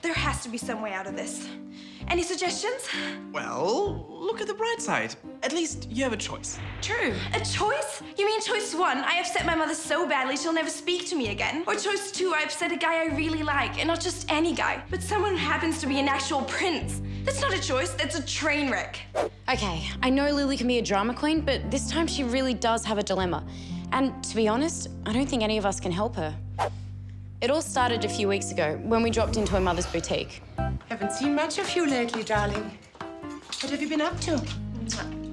There has to be some way out of this. Any suggestions? Well, look at the bright side. At least you have a choice. True. A choice? You mean choice 1, I upset my mother so badly she'll never speak to me again? Or choice 2, I upset a guy I really like, and not just any guy, but someone who happens to be an actual prince? That's not a choice, that's a train wreck. Okay, I know Lili can be a drama queen, but this time she really does have a dilemma. And to be honest, I don't think any of us can help her. It all started a few weeks ago when we dropped into her mother's boutique. Haven't seen much of you lately, darling. What have you been up to?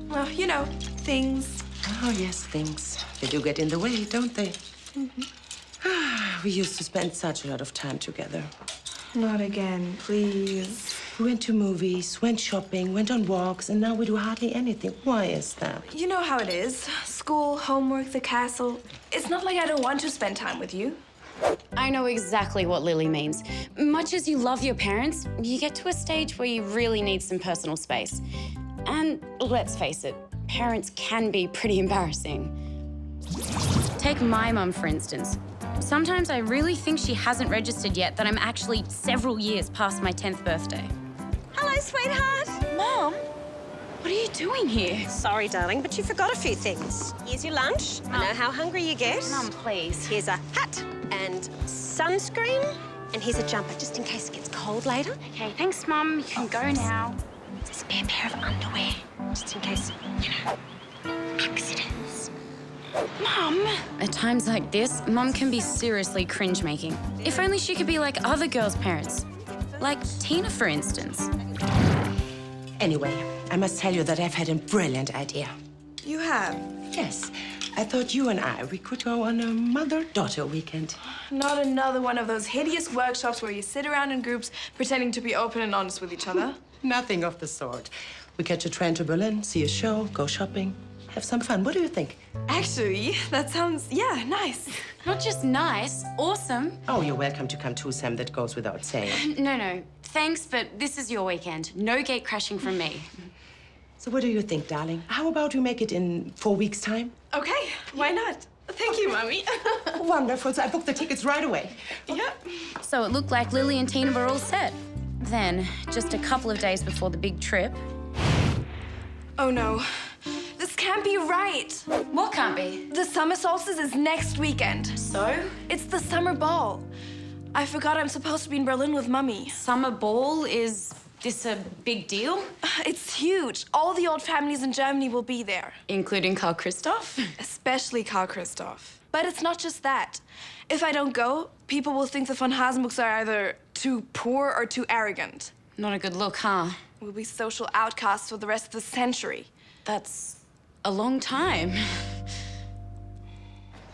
Well, you know, things. Oh, yes, things. They do get in the way, don't they? We used to spend such a lot of time together. Not again, please. We went to movies, went shopping, went on walks, and now we do hardly anything. Why is that? You know how it is. School, homework, the castle. It's not like I don't want to spend time with you. I know exactly what Lili means. Much as you love your parents, you get to a stage where you really need some personal space. And let's face it, parents can be pretty embarrassing. Take my mum, for instance. Sometimes I really think she hasn't registered yet that I'm actually several years past my 10th birthday. Hello, sweetheart. Mom, what are you doing here? Sorry, darling, but you forgot a few things. Here's your lunch. I know how hungry you get. Mum, please. Here's a hat and sunscreen. And here's a jumper, just in case it gets cold later. Okay, thanks, Mum. You can go now. There's a spare pair of underwear, just in case, you know, accidents. Mum! At times like this, Mum can be seriously cringe-making. If only she could be like other girls' parents. Like Tina, for instance. Anyway, I must tell you that I've had a brilliant idea. You have? Yes. I thought you and we could go on a mother-daughter weekend. Not another one of those hideous workshops where you sit around in groups pretending to be open and honest with each other. Nothing of the sort. We catch a train to Berlin, see a show, go shopping, have some fun. What do you think? Actually, that sounds, yeah, nice. Not just nice, awesome. Oh, you're welcome to come too, Sam. That goes without saying. No. Thanks, but this is your weekend. No gate crashing from me. So what do you think, darling? How about we make it in 4 weeks' time? Okay, why not? Thank you, Mommy. Wonderful. So I booked the tickets right away. Yep. So it looked like Lili and Tina were all set. Then, just a couple of days before the big trip... Oh, no. This can't be right. What can't be? The summer solstice is next weekend. So? It's the summer ball. I forgot I'm supposed to be in Berlin with Mummy. Summer ball? Is this a big deal? It's huge. All the old families in Germany will be there. Including Carl Christoph? Especially Karl Christoph. But it's not just that. If I don't go, people will think the von Hasenbuchs are either too poor or too arrogant. Not a good look, huh? We'll be social outcasts for the rest of the century. That's a long time.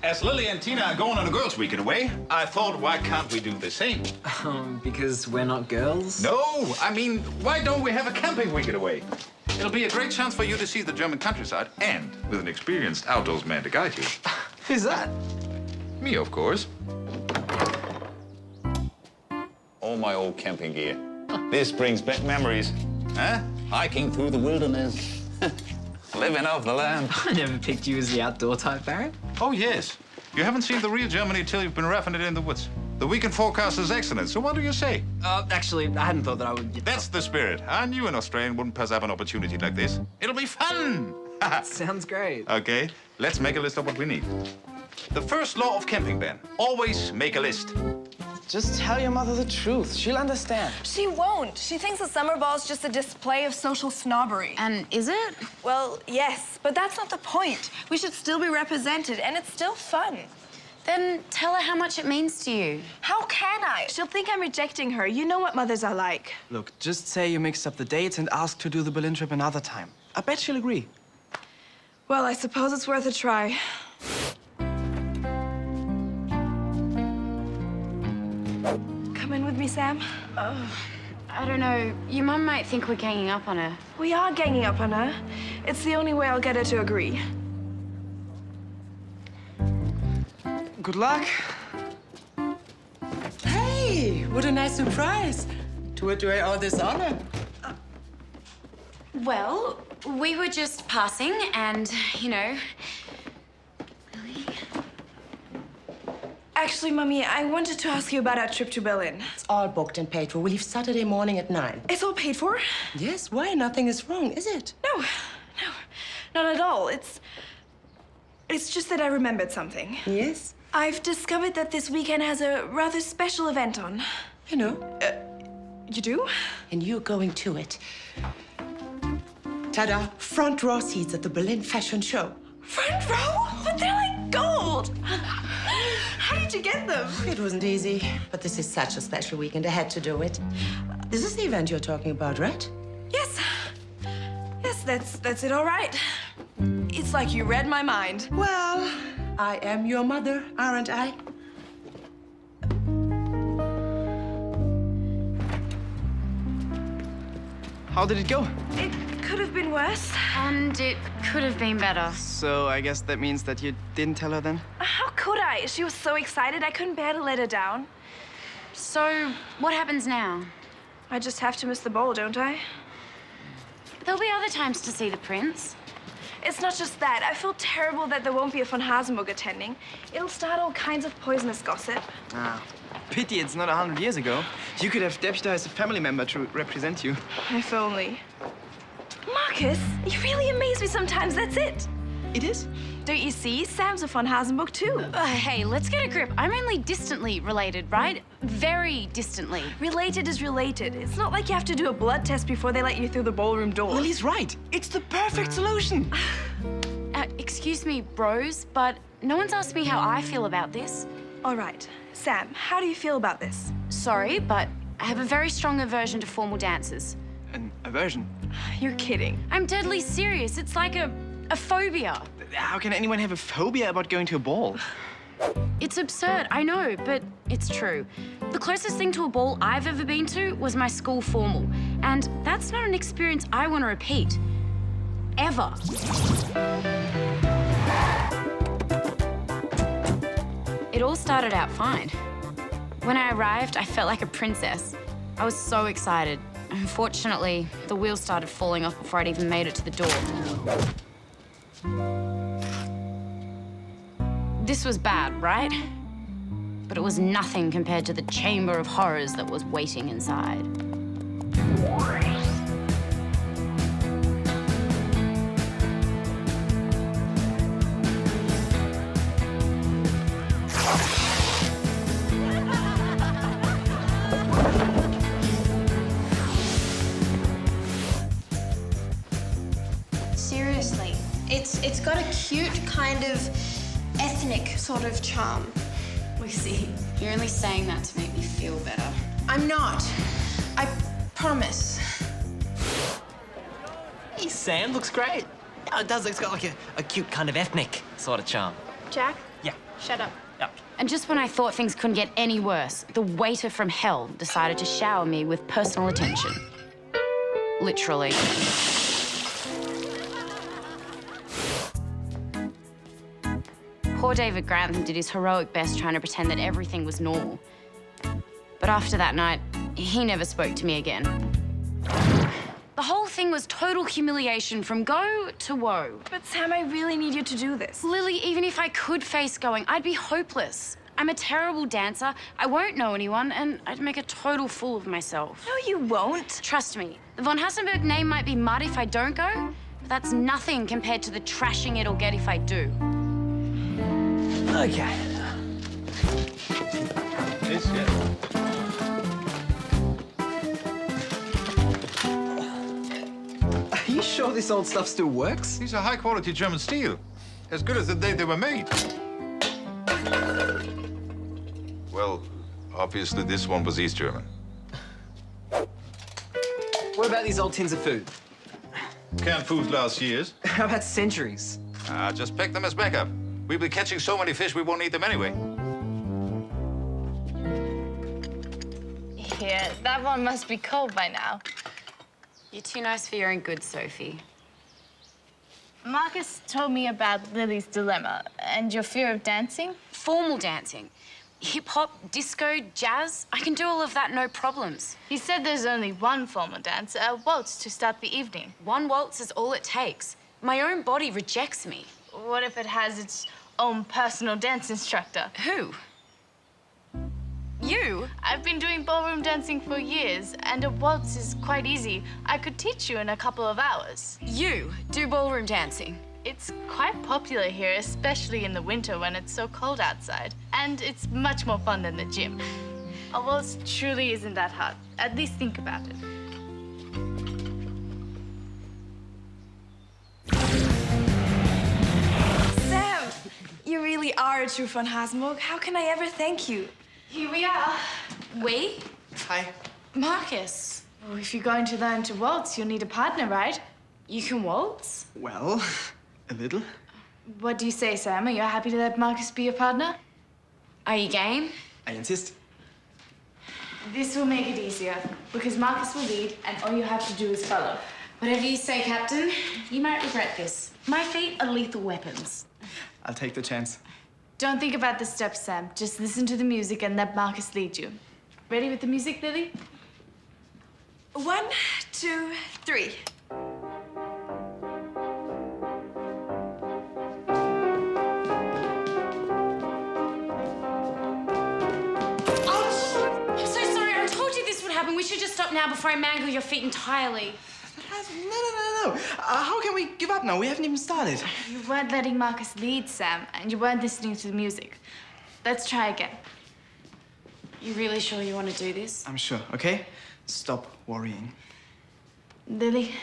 As Lili and Tina are going on a girls' weekend away, I thought, why can't we do the same? Because we're not girls? No, I mean, why don't we have a camping weekend away? It'll be a great chance for you to see the German countryside, and with an experienced outdoors man to guide you. Who's that? Me, of course. All my old camping gear. This brings back memories. Huh? Hiking through the wilderness. Living off the land. I never picked you as the outdoor type, Barry. Oh, yes. You haven't seen the real Germany till you've been roughing it in the woods. The weekend forecast is excellent, so what do you say? Actually, I hadn't thought that I would... That's the spirit. I knew an Australian wouldn't pass up an opportunity like this. It'll be fun! Sounds great. Okay, let's make a list of what we need. The first law of camping, Ben. Always make a list. Just tell your mother the truth. She'll understand. She won't. She thinks the summer ball is just a display of social snobbery. And is it? Well, yes, but that's not the point. We should still be represented, and it's still fun. Then tell her how much it means to you. How can I? She'll think I'm rejecting her. You know what mothers are like. Look, just say you mixed up the dates and ask to do the Berlin trip another time. I bet she'll agree. Well, I suppose it's worth a try. Come in with me, Sam. I don't know. Your mum might think we're ganging up on her. We are ganging up on her. It's the only way I'll get her to agree. Good luck. Hey, what a nice surprise. To what do I owe this honor? Well, we were just passing and, you know... Actually, Mummy, I wanted to ask you about our trip to Berlin. It's all booked and paid for. We leave Saturday morning at 9. It's all paid for? Yes, why? Nothing is wrong, is it? No, not at all. It's just that I remembered something. Yes? I've discovered that this weekend has a rather special event on. You know. You do? And you're going to it. Ta-da! Front row seats at the Berlin Fashion Show. Front row? But they're like gold. How did you get them? It wasn't easy, but this is such a special weekend. I had to do it. This is the event you're talking about, right? Yes. Yes, that's it, all right. It's like you read my mind. Well, I am your mother, aren't I? How did it go? It could have been worse. And it could have been better. So I guess that means that you didn't tell her then? How could I? She was so excited, I couldn't bear to let her down. So, what happens now? I just have to miss the ball, don't I? There'll be other times to see the prince. It's not just that. I feel terrible that there won't be a von Hasenburg attending. It'll start all kinds of poisonous gossip. Ah, pity it's not 100 years ago. You could have deputized a family member to represent you. If only. Marcus, you really amaze me sometimes, that's it. It is? Don't you see? Sam's a von Hasenburg too. Hey, let's get a grip. I'm only distantly related, right? Very distantly. Related is related. It's not like you have to do a blood test before they let you through the ballroom door. Lily's right. It's the perfect solution. Excuse me, bros, but no one's asked me how I feel about this. All right. Sam, how do you feel about this? Sorry, but I have a very strong aversion to formal dances. An aversion? You're kidding. I'm deadly serious. It's like a phobia. How can anyone have a phobia about going to a ball? It's absurd, I know, but it's true. The closest thing to a ball I've ever been to was my school formal, and that's not an experience I want to repeat. Ever. It all started out fine. When I arrived, I felt like a princess. I was so excited. Unfortunately, the wheels started falling off before I'd even made it to the door. This was bad, right? But it was nothing compared to the chamber of horrors that was waiting inside. Seriously, it's got a cute kind of ethnic sort of charm. We see. You're only saying that to make me feel better. I'm not. I promise. Hey, Sam, looks great. Oh, it does. It's got like a cute kind of ethnic sort of charm. Jack? Yeah. Shut up. Yeah. And just when I thought things couldn't get any worse, the waiter from hell decided to shower me with personal attention. Literally. Poor David Grantham did his heroic best trying to pretend that everything was normal. But after that night, he never spoke to me again. The whole thing was total humiliation from go to woe. But Sam, I really need you to do this. Lily, even if I could face going, I'd be hopeless. I'm a terrible dancer, I won't know anyone, and I'd make a total fool of myself. No, you won't. Trust me, the von Hasenburg name might be mud if I don't go, but that's nothing compared to the trashing it'll get if I do. Okay. Are you sure this old stuff still works? These are high-quality German steel. As good as the day they were made. Well, obviously this one was East German. What about these old tins of food? Canned foods last years. How about centuries? Just pack them as backup. We'll be catching so many fish we won't eat them anyway. Here, that one must be cold by now. You're too nice for your own good, Sophie. Marcus told me about Lily's dilemma and your fear of dancing. Formal dancing. Hip-hop, disco, jazz, I can do all of that, no problems. He said there's only one formal dance, a waltz, to start the evening. One waltz is all it takes. My own body rejects me. What if it has its own personal dance instructor? Who? You? I've been doing ballroom dancing for years, and a waltz is quite easy. I could teach you in a couple of hours. You do ballroom dancing? It's quite popular here, especially in the winter when it's so cold outside. And it's much more fun than the gym. A waltz truly isn't that hard. At least think about it. Sam, you really are a true von Hasenburg. How can I ever thank you? Here we are. We? Hi. Marcus. Oh, if you're going to learn to waltz, you'll need a partner, right? You can waltz? Well, a little. What do you say, Sam? Are you happy to let Marcus be your partner? Are you game? I insist. This will make it easier, because Marcus will lead, and all you have to do is follow. Whatever you say, Captain. You might regret this. My feet are lethal weapons. I'll take the chance. Don't think about the steps, Sam. Just listen to the music and let Marcus lead you. Ready with the music, Lili? 1, 2, 3. We should just stop now before I mangle your feet entirely. No. How can we give up now? We haven't even started. You weren't letting Marcus lead, Sam, and you weren't listening to the music. Let's try again. You really sure you want to do this? I'm sure, okay? Stop worrying. Lili?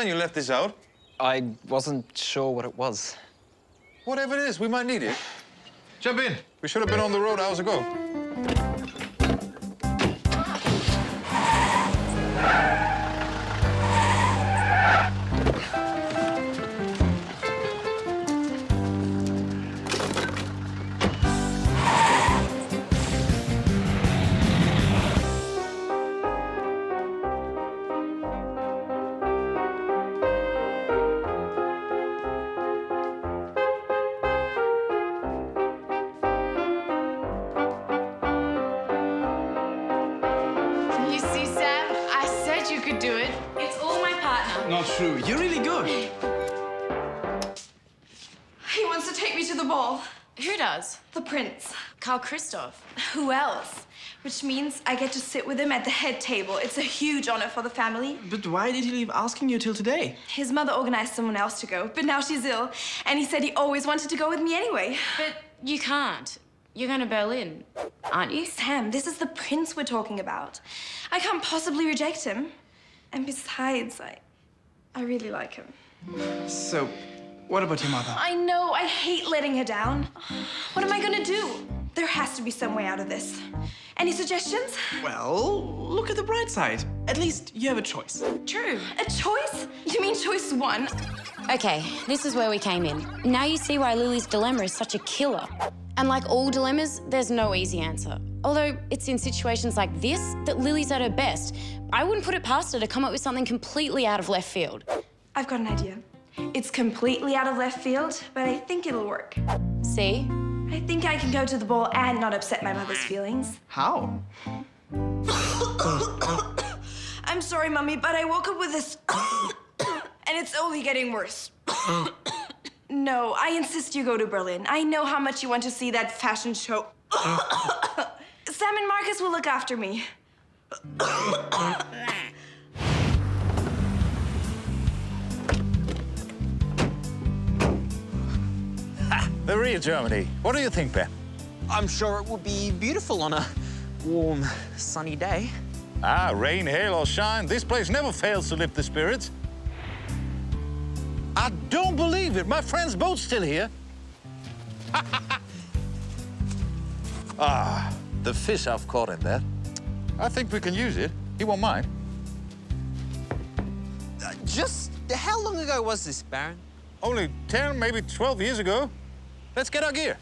You left this out? I wasn't sure what it was. Whatever it is, we might need it. Jump in. We should have been on the road hours ago. Not true. You're really good. He wants to take me to the ball. Who does? The prince. Carl Christoph. Who else? Which means I get to sit with him at the head table. It's a huge honor for the family. But why did he leave asking you till today? His mother organized someone else to go, but now she's ill. And he said he always wanted to go with me anyway. But you can't. You're going to Berlin, aren't you? Sam, this is the prince we're talking about. I can't possibly reject him. And besides, I really like him. So, what about your mother? I know, I hate letting her down. What am I gonna do? There has to be some way out of this. Any suggestions? Well, look at the bright side. At least you have a choice. True. A choice? You mean choice 1? Okay, this is where we came in. Now you see why Lily's dilemma is such a killer. And like all dilemmas, there's no easy answer. Although it's in situations like this that Lily's at her best. I wouldn't put it past her to come up with something completely out of left field. I've got an idea. It's completely out of left field, but I think it'll work. See? I think I can go to the ball and not upset my mother's feelings. How? I'm sorry, Mummy, but I woke up with this and it's only getting worse. No, I insist you go to Berlin. I know how much you want to see that fashion show. Sam and Marcus will look after me. The real Germany. What do you think, Ben? I'm sure it would be beautiful on a warm, sunny day. Ah, rain, hail, or shine, this place never fails to lift the spirits. I don't believe it. My friend's boat's still here. Ah, the fish I've caught in there. I think we can use it. He won't mind. Just how long ago was this, Baron? Only 10, maybe 12 years ago. Let's get our gear.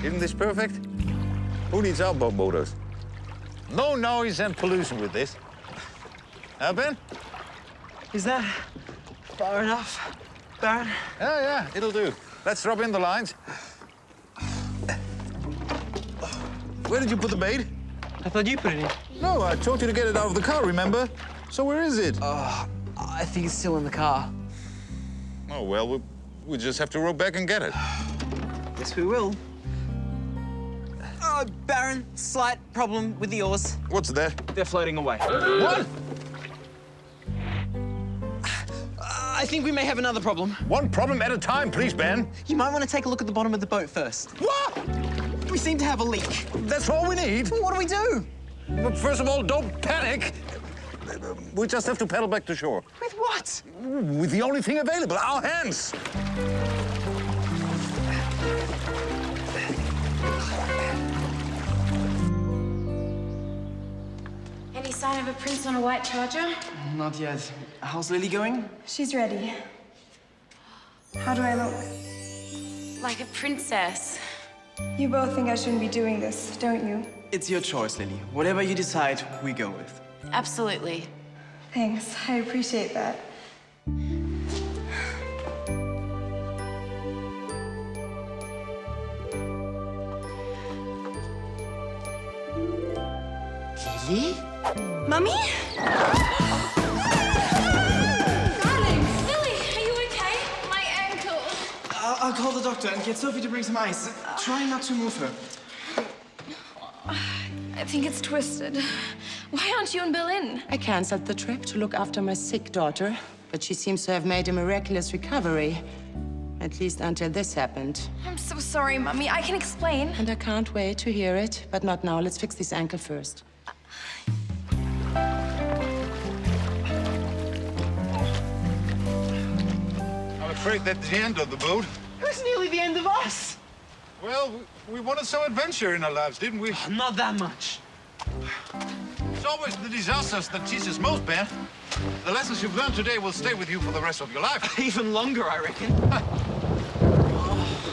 Isn't this perfect? Who needs elbow motors? No noise and pollution with this. Ben? Is that far enough, Baron? Yeah, it'll do. Let's drop in the lines. Where did you put the bait? I thought you put it in. No, I told you to get it out of the car, remember? So where is it? I think it's still in the car. Oh, well, we just have to row back and get it. Yes, we will. Baron, slight problem with the oars. What's that? They're floating away. What? I think we may have another problem. One problem at a time, please, Ben. You might want to take a look at the bottom of the boat first. What? We seem to have a leak. That's all we need. What do we do? But first of all, don't panic. We just have to paddle back to shore. With what? With the only thing available, our hands. Any sign of a prince on a white charger? Not yet. How's Lily going? She's ready. How do I look? Like a princess. You both think I shouldn't be doing this, don't you? It's your choice, Lily. Whatever you decide, we go with. Absolutely. Thanks, I appreciate that. Lili? Mummy? Darling, Lily, are you okay? My ankle. I'll call the doctor and get Sophie to bring some ice. Try not to move her. I think it's twisted. Why aren't you and Bill in? I canceled the trip to look after my sick daughter, but she seems to have made a miraculous recovery. At least until this happened. I'm so sorry, Mummy. I can explain. And I can't wait to hear it, but not now. Let's fix this ankle first. I'm afraid that's the end of the boat. It's nearly the end of us. Well, we wanted some adventure in our lives, didn't we? Not that much. It's always the disasters that teach us most, Ben. The lessons you've learned today will stay with you for the rest of your life. Even longer, I reckon.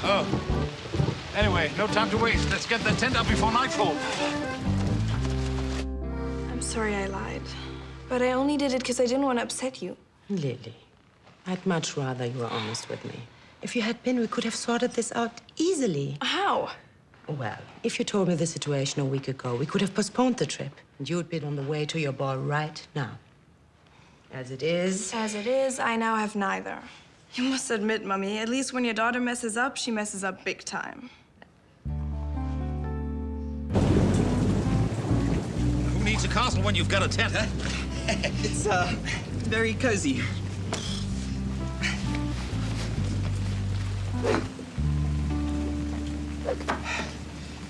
Oh. Anyway, no time to waste. Let's get the tent up before nightfall. I'm sorry I lied. But I only did it because I didn't want to upset you. Lily, I'd much rather you were honest with me. If you had been, we could have sorted this out easily. How? Well, if you told me the situation a week ago, we could have postponed the trip. And you'd been on the way to your ball right now. As it is... As it is, I now have neither. You must admit, Mummy, at least when your daughter messes up, she messes up big time. Who needs a castle when you've got a tent, huh? It's, very cozy.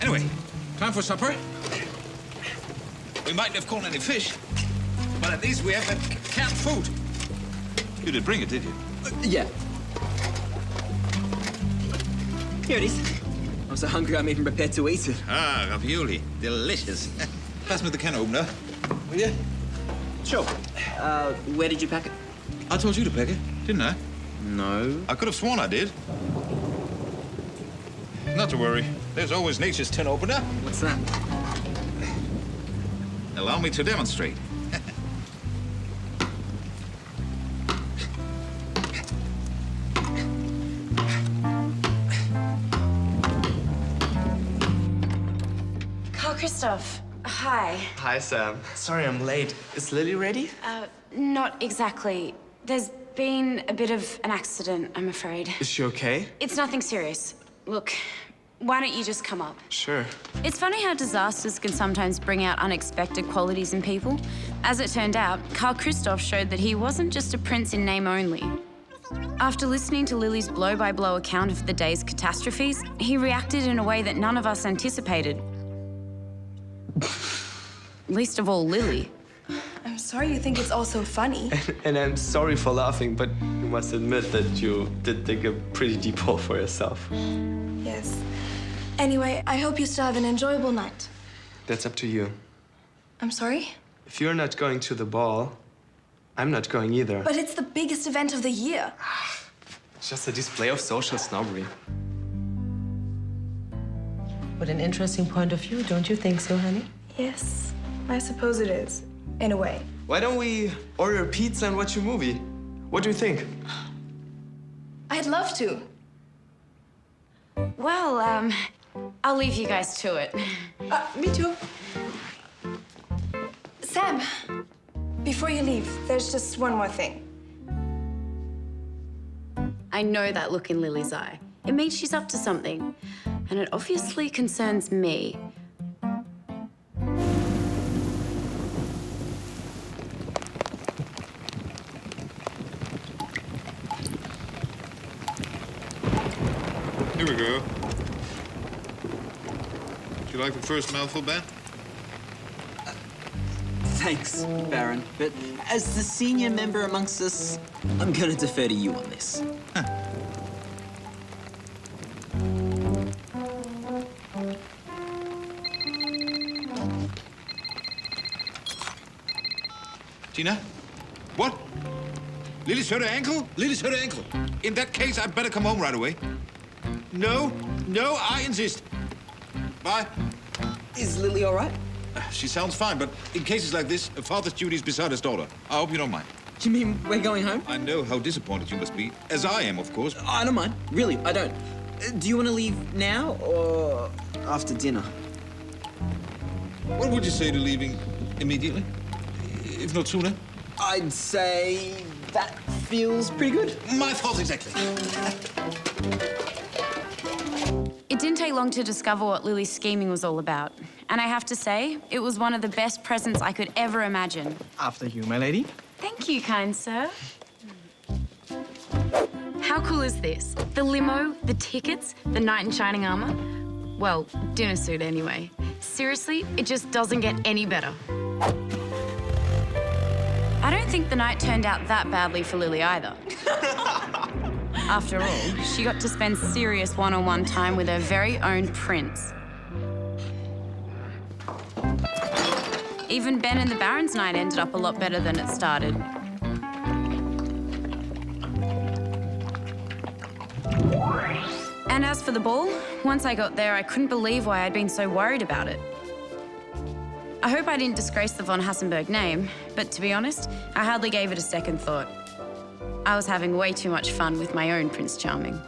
Anyway, time for supper. We mightn't have caught any fish, but at least we have that canned food. You did bring it, did you? Yeah. Here it is. I'm so hungry I'm even prepared to eat it. Ah, ravioli. Delicious. Pass me the can opener, will you? Sure. Where did you pack it? I told you to pack it, didn't I? No. I could have sworn I did. Not to worry. There's always nature's tin opener. What's that? Allow me to demonstrate. Carl Christoph, hi. Hi, Sam. Sorry I'm late. Is Lily ready? Not exactly. There's been a bit of an accident, I'm afraid. Is she okay? It's nothing serious. Look, why don't you just come up? Sure. It's funny how disasters can sometimes bring out unexpected qualities in people. As it turned out, Carl Christoph showed that he wasn't just a prince in name only. After listening to Lily's blow-by-blow account of the day's catastrophes, he reacted in a way that none of us anticipated. Least of all, Lily. I'm sorry you think it's all so funny. And I'm sorry for laughing, but you must admit that you did dig a pretty deep hole for yourself. Yes. Anyway, I hope you still have an enjoyable night. That's up to you. I'm sorry? If you're not going to the ball, I'm not going either. But it's the biggest event of the year. It's just a display of social snobbery. What an interesting point of view, don't you think so, honey? Yes, I suppose it is. In a way. Why don't we order pizza and watch a movie? What do you think? I'd love to. Well, I'll leave you guys to it. Me too. Sam, before you leave, there's just one more thing. I know that look in Lily's eye. It means she's up to something. And it obviously concerns me. Here we go. Would you like the first mouthful, Ben? Thanks, Baron. But as the senior member amongst us, I'm going to defer to you on this. Tina? What? Lily's hurt her ankle? Lily's hurt her ankle. In that case, I'd better come home right away. No, I insist. Bye. Is Lily all right? She sounds fine, but in cases like this, a father's duty is beside his daughter. I hope you don't mind. Do you mean we're going home? I know how disappointed you must be, as I am, of course. I don't mind. Really, I don't. Do you want to leave now or after dinner? What would you say to leaving immediately? If not sooner? I'd say that feels pretty good. My thoughts exactly. It didn't take long to discover what Lily's scheming was all about. And I have to say, it was one of the best presents I could ever imagine. After you, my lady. Thank you, kind sir. How cool is this? The limo, the tickets, the knight in shining armor. Well, dinner suit anyway. Seriously, it just doesn't get any better. I don't think the night turned out that badly for Lily either. After all, she got to spend serious one-on-one time with her very own prince. Even Ben and the Baron's night ended up a lot better than it started. And as for the ball, once I got there, I couldn't believe why I'd been so worried about it. I hope I didn't disgrace the von Hassenberg name, but to be honest, I hardly gave it a second thought. I was having way too much fun with my own Prince Charming.